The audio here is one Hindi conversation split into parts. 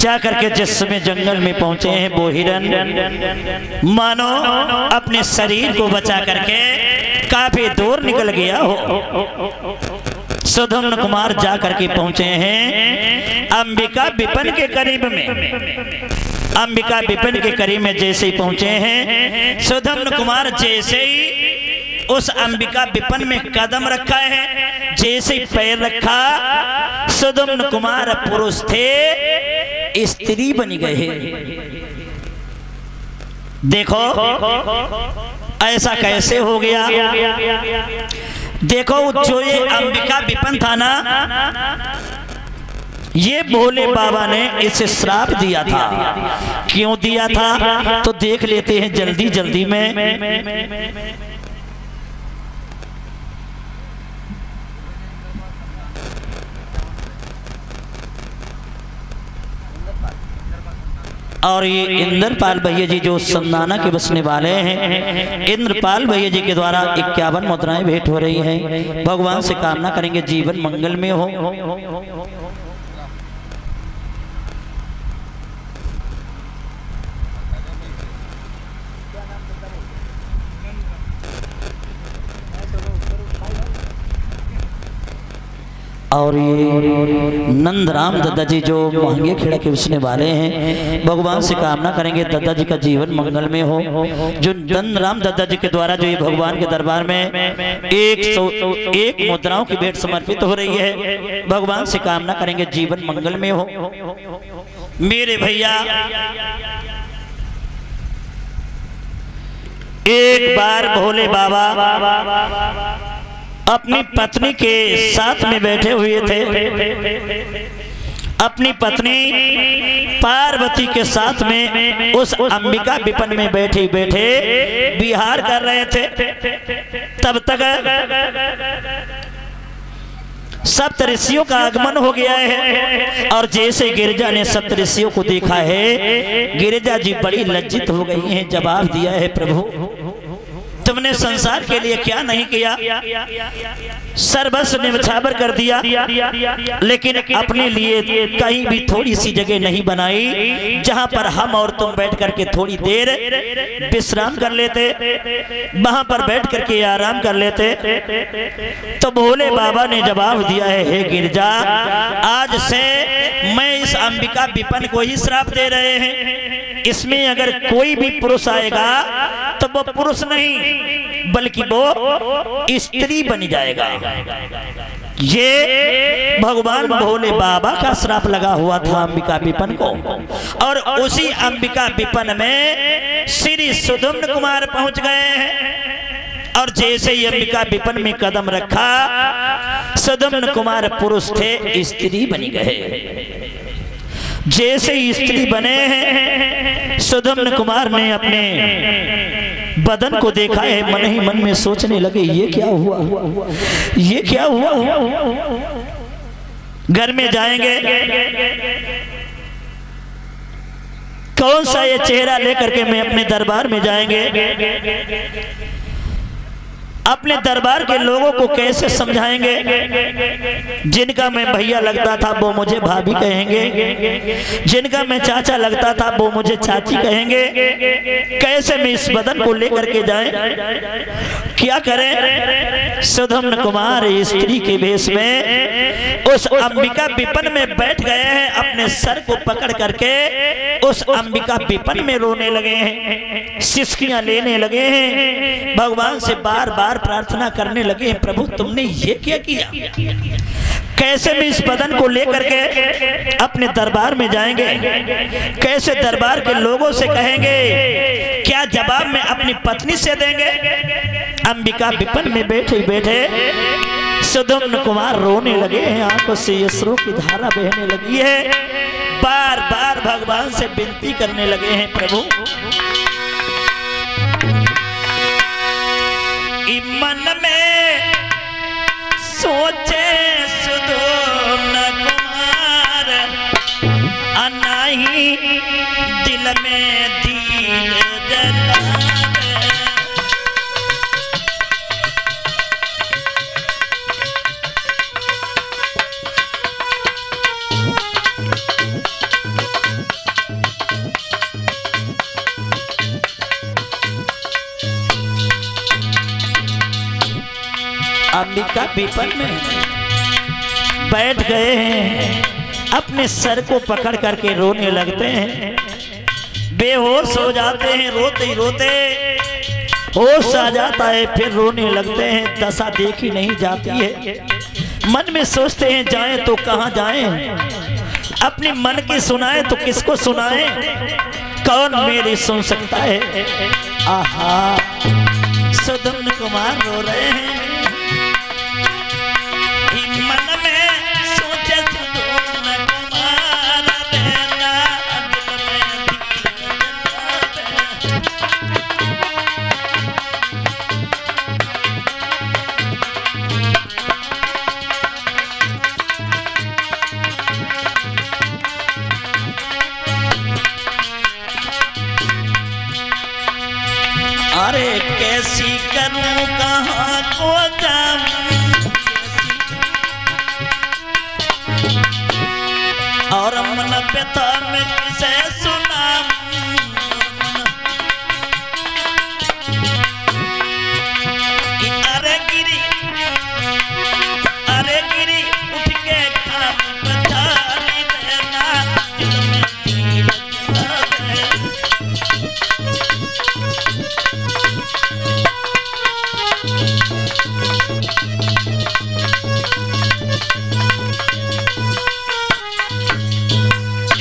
जा करके जिस समय जंगल में पहुंचे हैं वो हिरन मानो अपने शरीर को बचा करके काफी दूर निकल गया हो। सुधम्न कुमार जा करके पहुंचे हैं अंबिका विपिन के करीब में। अंबिका विपिन के करीब में जैसे ही पहुंचे हैं, सुधम्न कुमार जैसे ही उस अंबिका विपिन में कदम रखा है, जैसे ही पैर रखा, सुधम्न कुमार पुरुष थे, स्त्री बन गए। देखो ऐसा कैसे हो गया। देखो जो ये अंबिका विपिन था ना, ये भोले बाबा ने इसे श्राप दिया था। क्यों दिया था तो देख लेते हैं जल्दी जल्दी में। और ये इंद्रपाल भैया जी जो समदाना के बसने वाले हैं, इंद्रपाल भैया जी के द्वारा 51 मुद्राएं भेंट हो रही हैं। भगवान से कामना करेंगे जीवन मंगल में हो। और ये नंदराम दादा जी जो महंगे खेड़ा के बसने वाले हैं, भगवान से कामना करेंगे दादा जी का जीवन मंगल में हो। जो नंदराम दादा जी के द्वारा जो ये भगवान के दरबार में 101 मुद्राओं की भेंट समर्पित हो रही है, भगवान से कामना करेंगे जीवन मंगल में हो। मेरे भैया एक बार भोले बाबा अपनी पत्नी के साथ में बैठे हुए थे। अपनी पत्नी पार्वती के साथ में उस अंबिका विपिन में बैठे बैठे विहार कर रहे थे। तब तक सप्तऋषियों का आगमन हो गया है। और जैसे गिरिजा ने सप्तऋषियों को देखा है, गिरिजा जी बड़ी लज्जित हो गई हैं। जवाब दिया है प्रभु तुमने संसार के लिए क्या नहीं किया, सर्वस्व निछावर कर दिया, लेकिन अपने लिए कहीं भी थोड़ी सी जगह नहीं बनाई जहां पर हम और तुम बैठ करके थोड़ी देर विश्राम कर लेते, वहां पर बैठ करके आराम कर लेते। तो भोले बाबा ने जवाब दिया है, हे गिरजा, आज से मैं इस अंबिका विपिन को ही श्राप दे रहे हैं। इसमें अगर कोई भी पुरुष आएगा तो वो पुरुष नहीं बल्कि वो स्त्री बन जाएगा। ये भगवान भोले बाबा का श्राप लगा हुआ था अंबिका विपिन को। और उसी अंबिका विपिन में श्री सुधम्न कुमार पहुंच गए हैं। और जैसे ही अंबिका विपिन में कदम रखा, सुधम्न कुमार पुरुष थे, स्त्री बन गए। जैसे ही स्त्री बने हैं, सुधम्न कुमार ने अपने बदन को देखा है, मन ही मन में सोचने लगे ये क्या हुआ, ये क्या हुआ। घर में जाएंगे, कौन सा ये चेहरा लेकर के मैं अपने दरबार में जाएंगे, अपने दरबार के लोगों को कैसे समझाएंगे। जिनका मैं भैया लगता था वो मुझे भाभी कहेंगे, जिनका मैं चाचा लगता था वो मुझे चाची कहेंगे। कैसे मैं इस बदन को लेकर के जाएं, क्या करें। सुधम्न कुमार स्त्री के भेष में उस अंबिका विपिन में बैठ गए हैं। अपने सर को पकड़ करके उस अंबिका विपिन में रोने लगे हैं, सिसकियां लेने लगे हैं, भगवान से बार बार प्रार्थना करने लगे, प्रभु तुमने ये क्या किया। कैसे भी इस बदन को लेकर के अपने दरबार में जाएंगे, कैसे दरबार के लोगों से कहेंगे, क्या जवाब में अपनी पत्नी से देंगे। अंबिका विपिन में बैठे बैठे सुधम्न कुमार रोने लगे हैं, आंखों से अश्रु की धारा बहने लगी है, बार बार भगवान से विनती करने लगे हैं, प्रभु मन में सोचे सुधम्न कुमार, अनाही दिल में दिल जलावे। अंबिका विपन में बैठ गए हैं, अपने सर को पकड़ करके रोने लगते हैं, बेहोश हो जाते हैं, रोते ही रोते होश आ जाता है, फिर रोने लगते हैं। दशा देखी नहीं जाती है, मन में सोचते हैं जाएं तो कहाँ जाएं, अपने मन की सुनाएं तो किसको सुनाएं, कौन मेरी सुन सकता है। आहा सुदम्न कुमार रो रहे हैं, मन में सोचे सुदम्न कुमार बेला अरे कैसी करूं कहाँ को जाऊं, और मन व्यथा में किसे सुनाऊं, अरे गिरी उठ के खाम बचानी देना, दिल में तीर चला दे।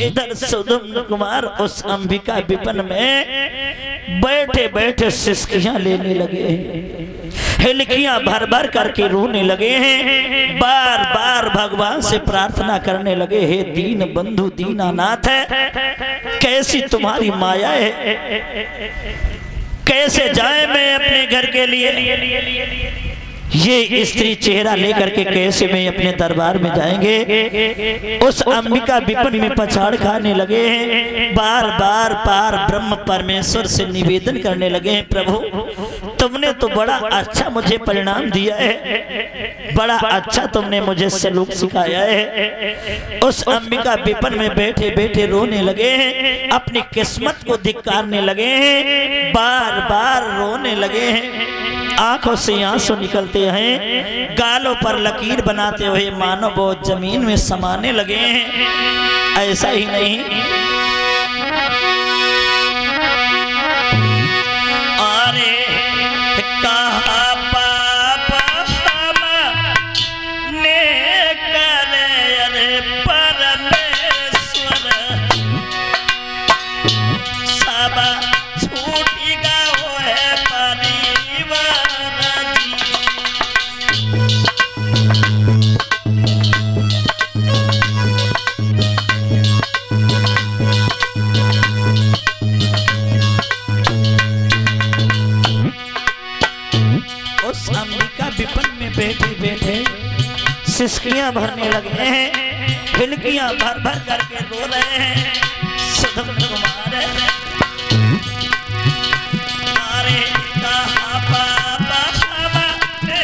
इधर सुदम्न कुमार उस अंबिका विपन में बैठे बैठे सिसकियां लेने लगे हैं, हिलकियां भर भर करके रोने लगे हैं, बार बार भगवान से प्रार्थना करने लगे, हे दीन बंधु दीनानाथ है, कैसी तुम्हारी माया है, कैसे जाए मैं अपने घर के लिए, ये स्त्री चेहरा लेकर के कैसे मैं अपने दरबार में जाएंगे। उस अंबिका विपन में पछाड़ खाने लगे हैं, बार बार पार ब्रह्म परमेश्वर से निवेदन करने लगे हैं, प्रभु तुमने तो बड़ा अच्छा मुझे परिणाम दिया है, बड़ा अच्छा तुमने मुझे सलूक सिखाया है। उस अंबिका विपन में बैठे बैठे रोने लगे हैं, अपनी किस्मत को धिक्कारने लगे हैं, बार बार रोने लगे हैं, आंखों से आंसू निकलते हैं, गालों पर लकीर बनाते हुए मानो वो जमीन में समाने लगे हैं। ऐसा ही नहीं, अरे कहा पाप हमने करे, अरे परमेश्वर सब छूटी गो है परिवार। उस अंबिका विपन में बैठे बैठे सिसकियां भरने लगे हैं, हिलकियां भर भर करके रो रहे हैं। सुदम्न कुमार अरे कहा पापा हमने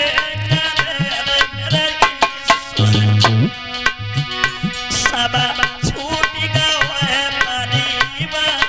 करे, सब छूट गया है परिवार।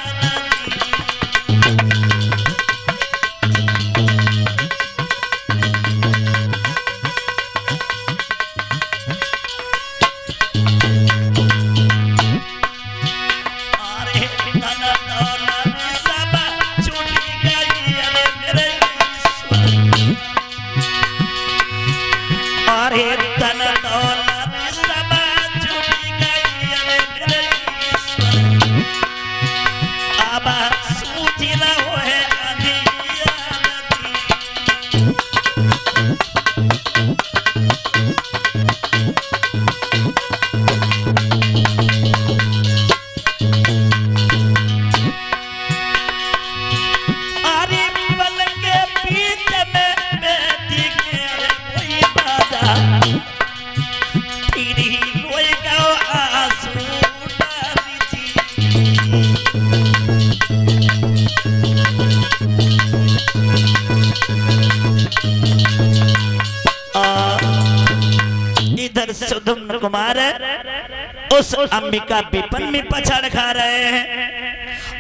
उस अंबिका विपन में पछाड़ खा रहे हैं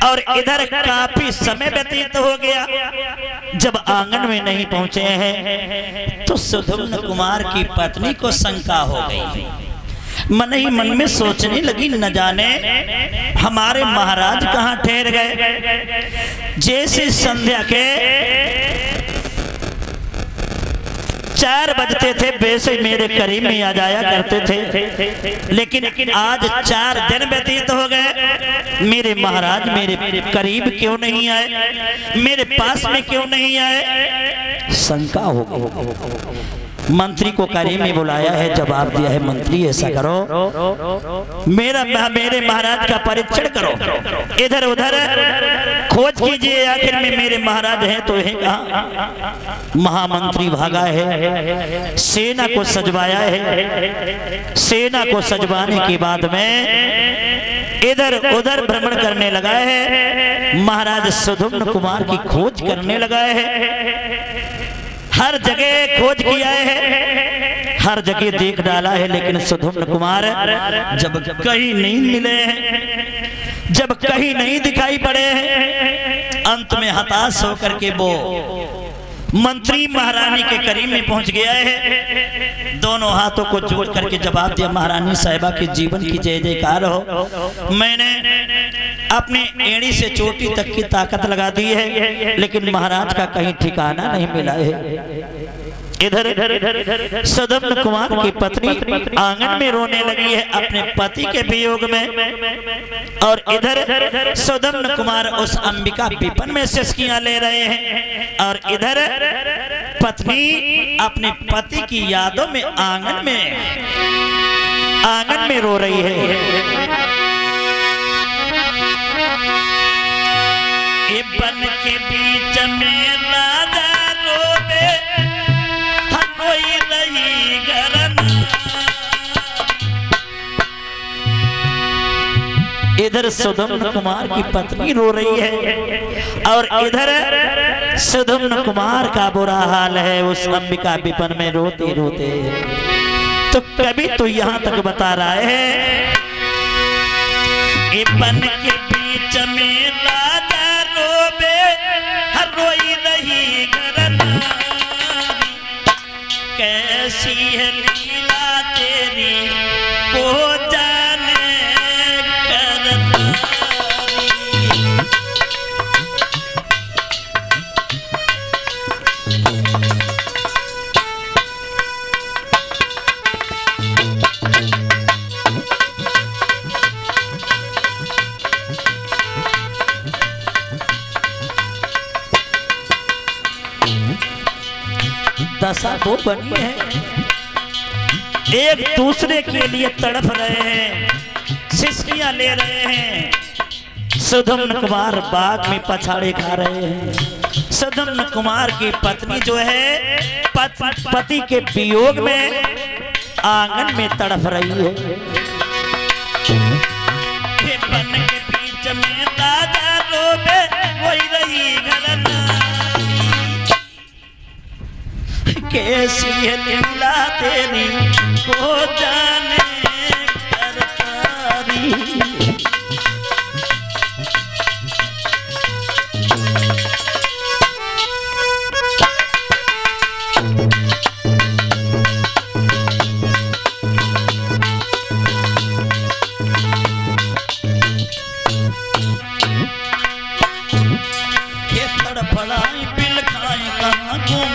और इधर काफी समय व्यतीत हो गया। जब आंगन में नहीं पहुंचे हैं तो सुधुम्न कुमार की पत्नी को शंका हो गई। मन ही मन में सोचने लगी, न जाने हमारे महाराज कहाँ ठहर गए। जैसे संध्या के 4 बजते थे वैसे मेरे करीब में आ जाया करते थे, लेकिन आज 4 दिन व्यतीत हो गए, मेरे महाराज मेरे करीब क्यों नहीं आए, मेरे पास में क्यों नहीं आए। शंका हो गई। मंत्री को करीब में बुलाया है, जवाब दिया है, मंत्री ऐसा करो, मेरे महाराज का परीक्षण करो, इधर उधर खोज कीजिए, आखिर में मेरे महाराज हैं तो है कहाँ। महामंत्री भागा है, सेना को सजवाया है, सेना को सजवाने के बाद में इधर उधर भ्रमण करने लगा है, महाराज सुधुम्न कुमार की खोज करने लगा है। हर जगह खोज किया है, हर जगह देख डाला है, लेकिन सुधुम्न कुमार जब कहीं नहीं मिले हैं, जब कहीं नहीं दिखाई पड़े हैं, अंत में हताश होकर के वो मंत्री महारानी के करीब में पहुंच गया है। दोनों हाथों को जोड़ करके जवाब दिया, महारानी साहिबा के जीवन की जय जयकार हो। मैंने अपनी एड़ी से चोटी तक की ताकत लगा दी है, लेकिन महाराज का कहीं ठिकाना नहीं मिला है। इधर सुधुम्न कुमार की पत्नी आंगन में रोने लगी है अपने पति के वियोग में, और इधर सुधुम्न कुमार उस अंबिका विपन में सिसकियां ले रहे हैं, और इधर पत्नी अपने पति की यादों में आंगन में रो रही है। ये बन के बीच में राजा रोवे, कोई नहीं गरन। इधर सुधुम्न कुमार की पत्नी रो रही है और इधर सुधुम्न कुमार का बुरा हाल है, उस अंबिका विपन में रोते रोते। तो कभी तो यहाँ तक बता रहा है, ये बन के बीच में राजा रोवे, हर रोई रही गरन। कैसी है लीला तेरी को जाने करतारी। दशा तो बनी है, एक दूसरे के लिए तड़प रहे हैं, सिसकियां ले रहे हैं। सुधुम्न कुमार बाग में पछाड़े खा रहे हैं। सुधुम्न कुमार की पत्नी जो है पति के वियोग में आंगन में तड़प रही है। बन के बीच में राजा रोवे, वही रही घरना। कैसी है लीला तेरी को जाने करतारी। ये तड़फड़ाई बिल खाए कहाँ घूम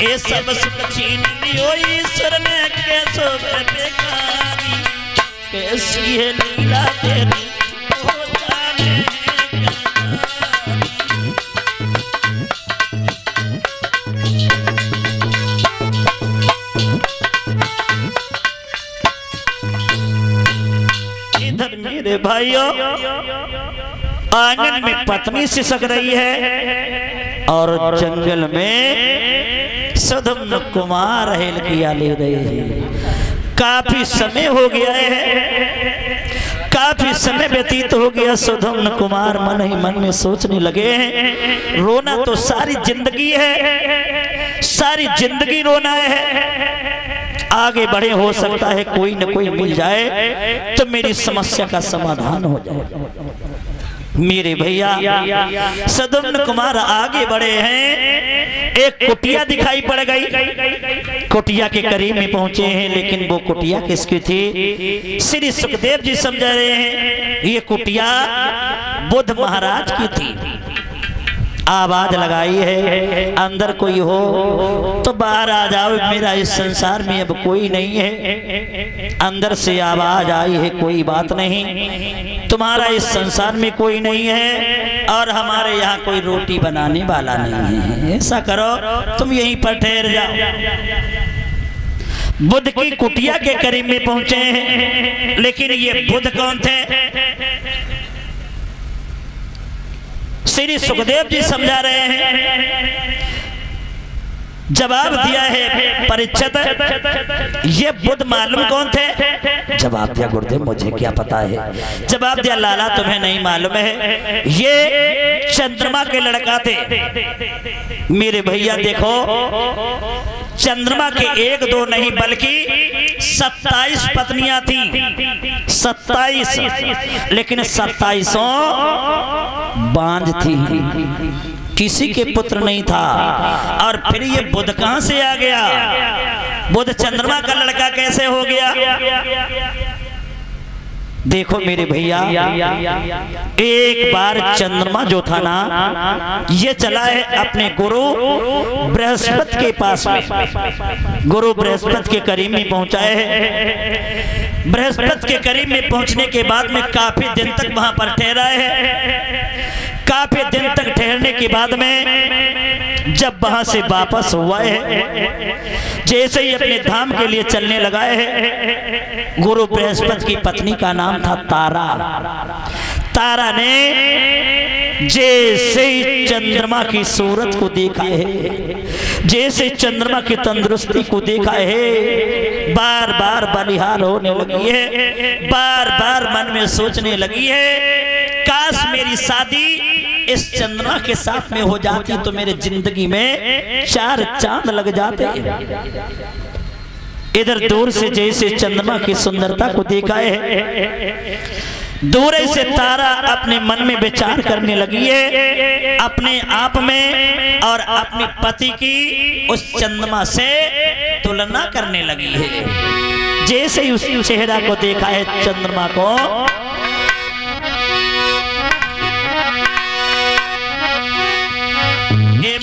ये सब सुख छीन लियो ईश्वर ने, कैसो बेकारी। कैसी है लीला तेरी को जाने इधर मेरे भाइयों आंगन में पत्नी सिसक रही है और जंगल में सदम कुमार हेल किया ले रहे। काफी समय हो गया है, काफी समय व्यतीत हो गया। सुधम कुमार मन ही मन में सोचने लगे हैं, रोना तो सारी जिंदगी है, सारी जिंदगी रोना है। आगे बढ़े, हो सकता है कोई न कोई मिल जाए तो मेरी समस्या का समाधान हो जाए। मेरे भैया सदम कुमार आगे बढ़े हैं, एक कुटिया दिखाई पड़ गई। कुटिया के करीब में पहुंचे हैं, लेकिन वो कुटिया किसकी थी? श्री सुखदेव जी समझा रहे हैं ये कुटिया बुद्ध महाराज की थी। आवाज लगाई है, अंदर कोई हो तो बाहर आ जाओ, मेरा इस संसार में अब कोई नहीं है। अंदर से आवाज आई है, कोई बात नहीं, तुम्हारा इस संसार में कोई नहीं है और हमारे यहाँ कोई रोटी बनाने वाला नहीं है। ऐसा करो तुम यहीं पर ठहर जाओ। बुद्ध की कुटिया के करीब में पहुंचे हैं, लेकिन ये बुद्ध कौन थे? श्री सुखदेव जी समझा रहे हैं, जवाब दिया है परीक्षित, ये बुद्ध मालूम कौन थे? जवाब दिया गुरुदेव मुझे क्या पता है। जवाब दिया लाला तुम्हें नहीं मालूम है, ये चंद्रमा के लड़का थे। मेरे भैया देखो, चंद्रमा के एक दो नहीं बल्कि 27 पत्नियां थी, 27, लेकिन 27 बांझ थी, किसी के पुत्र नहीं था। और फिर ये बुद्ध कहां से आ गया? बुद्ध चंद्रमा का लड़का कैसे हो गया? देखो मेरे भैया, एक बार चंद्रमा जो था ना, ये चला है अपने गुरु बृहस्पति के पास में। गुरु बृहस्पति के करीब में पहुंचा है। बृहस्पति के करीब में पहुंचने के बाद में काफी दिन तक वहां पर ठहरा है। काफी दिन तक ठहरने के बाद में जब वहां से वापस हुआ है, जैसे ही अपने धाम के लिए चलने लगा है, गुरु बृहस्पति की पत्नी का नाम था तारा। तारा ने जैसे ही चंद्रमा की सूरत को देखा है, जैसे चंद्रमा की तंदुरुस्ती को देखा है, बार बार बलिहार होने लगी है, बार बार मन में सोचने लगी है, काश मेरी शादी इस चंद्रमा के साथ में हो जाती तो मेरे जिंदगी में 4 चांद लग जाते। इधर दूर से जैसे चंद्रमा की सुंदरता को देखा है, दूर से तारा अपने मन में विचार करने लगी है, अपने आप में और अपने पति की उस चंद्रमा से तुलना करने लगी है। जैसे ही उस चेहरा को देखा है, चंद्रमा को,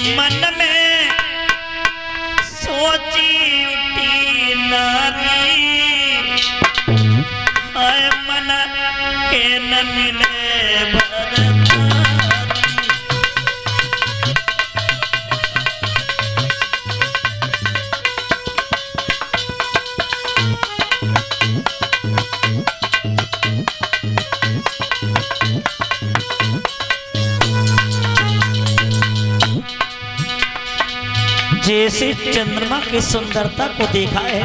मन में सोची उठी नारी, आए मन के न मिले भरतारी। जैसे चंद्रमा की सुंदरता को देखा है,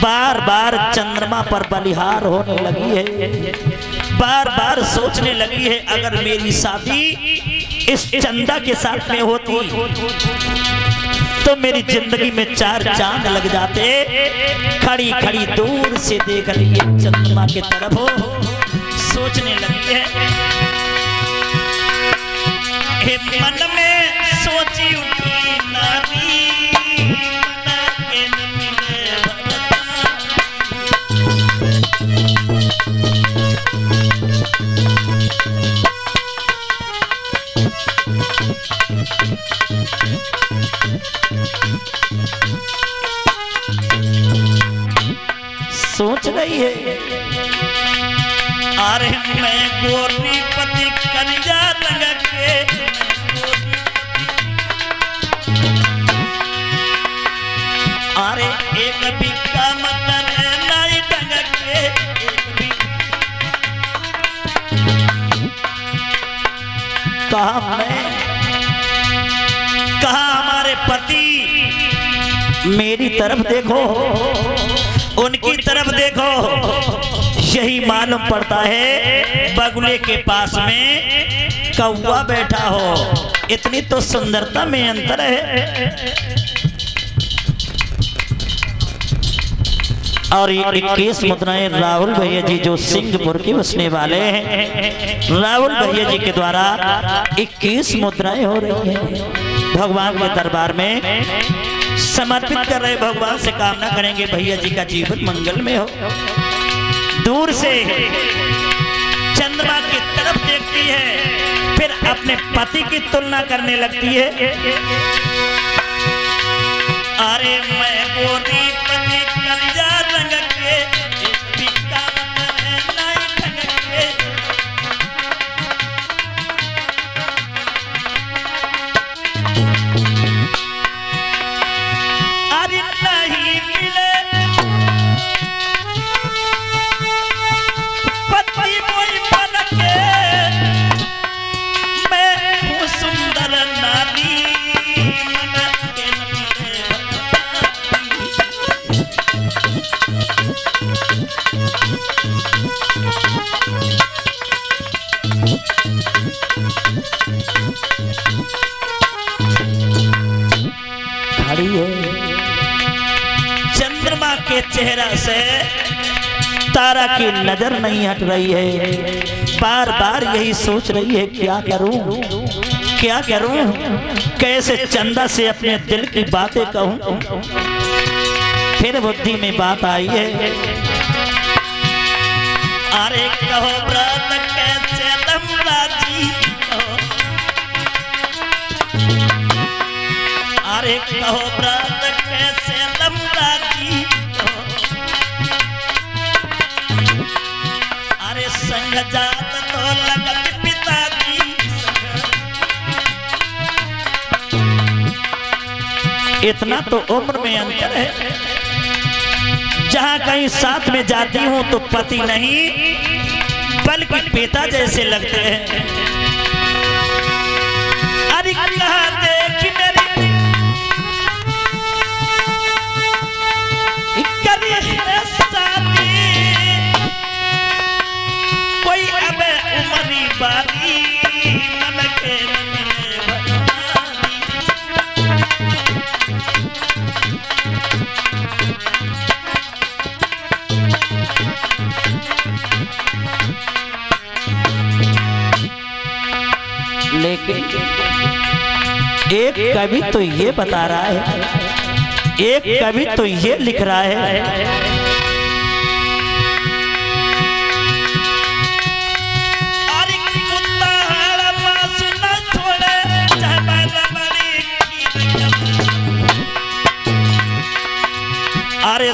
बार बार चंद्रमा पर बलिहार होने लगी है, बार बार सोचने लगी है, अगर मेरी शादी इस चंदा के साथ में होती तो मेरी जिंदगी में 4 चांद लग जाते। खड़ी खड़ी दूर से देख रही है चंद्रमा की तरफ, सोचने लगी है, मन में सोची उठी नारी, के न मिले सोच रही है, अरे मैं गोरी पति कन्या लगा के, अरे एक भी काम करे नहीं ढंग के, कहा मैं, कहा हमारे पति मेरी तरफ देखो, उनकी तरफ देखो, यही मालूम पड़ता है बगुले के पास में कौवा बैठा हो। इतनी तो सुंदरता में अंतर है। और ये 21 मुद्राएं राहुल भैया जी जो सिंहपुर के बसने वाले हैं, राहुल भैया जी के द्वारा 21 मुद्राएं हो रही हैं भगवान के दरबार में समर्पित कर रहे। भगवान से कामना करेंगे भैया जी का जीवन मंगल में हो। दूर से चंद्रमा की तरफ देखती है, फिर अपने पति की तुलना करने लगती है। अरे मैं गोरी पति कलिया रंग के, अरे नहीं मिले पति मोई मन के, मैं हूँ सुंदर नारी मन के खड़ी है। चंद्रमा के चेहरा से तारा की नजर नहीं हट रही है, बार बार यही सोच रही है क्या करूं, क्या करूं, कैसे चंदा से अपने दिल की बातें कहूं। फिर बुद्धि में बात आई है, अरे कहो व्रत कैसे लंबा जी, अरे कहो व्रत कैसे लंबा जी, अरे संग जात तो लगत पिताजी, इतना तो उम्र में अंतर है। जहां कहीं साथ में जाती हूं तो पति नहीं बल्कि पिता जैसे लगते हैं। अरे कहा देखी मेरी शादी, कोई अब उमरी बारी मन के लेकिन एक कवि तो ये बता रहा है, एक कवि तो ये लिख रहा है, अरे